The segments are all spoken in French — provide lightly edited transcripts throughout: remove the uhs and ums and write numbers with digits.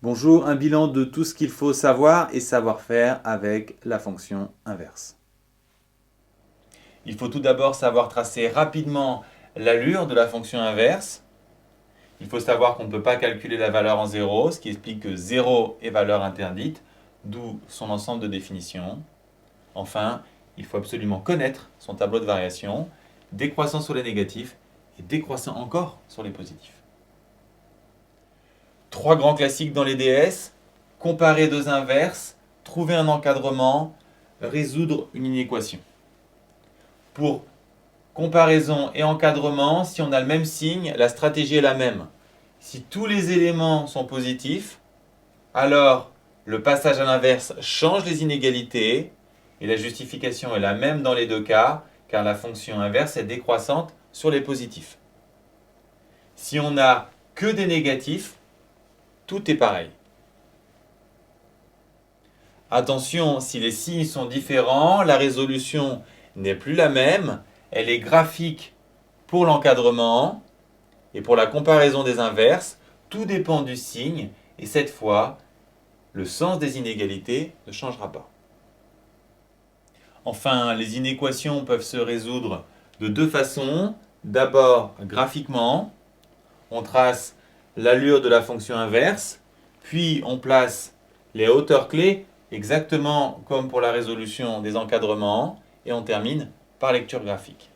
Bonjour, un bilan de tout ce qu'il faut savoir et savoir faire avec la fonction inverse. Il faut tout d'abord savoir tracer rapidement l'allure de la fonction inverse. Il faut savoir qu'on ne peut pas calculer la valeur en zéro, ce qui explique que 0 est valeur interdite, d'où son ensemble de définitions. Enfin, il faut absolument connaître son tableau de variation, décroissant sur les négatifs et décroissant encore sur les positifs. Trois grands classiques dans les DS, comparer deux inverses, trouver un encadrement, résoudre une inéquation. Pour comparaison et encadrement, si on a le même signe, la stratégie est la même. Si tous les éléments sont positifs, alors le passage à l'inverse change les inégalités et la justification est la même dans les deux cas, car la fonction inverse est décroissante sur les positifs. Si on n'a que des négatifs, tout est pareil. Attention, si les signes sont différents, la résolution n'est plus la même, elle est graphique pour l'encadrement et pour la comparaison des inverses, tout dépend du signe et cette fois, le sens des inégalités ne changera pas. Enfin, les inéquations peuvent se résoudre de deux façons. D'abord, graphiquement, on trace l'allure de la fonction inverse, puis on place les hauteurs clés exactement comme pour la résolution des encadrements et on termine par lecture graphique.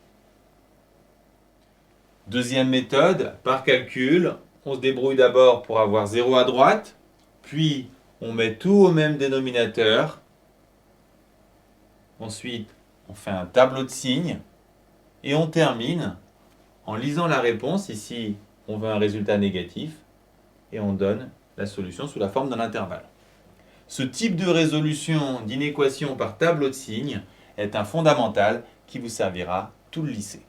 Deuxième méthode, par calcul, on se débrouille d'abord pour avoir 0 à droite, puis on met tout au même dénominateur. Ensuite, on fait un tableau de signes et on termine en lisant la réponse. Ici, on veut un résultat négatif et on donne la solution sous la forme d'un intervalle. Ce type de résolution d'inéquation par tableau de signes est un fondamental qui vous servira tout le lycée.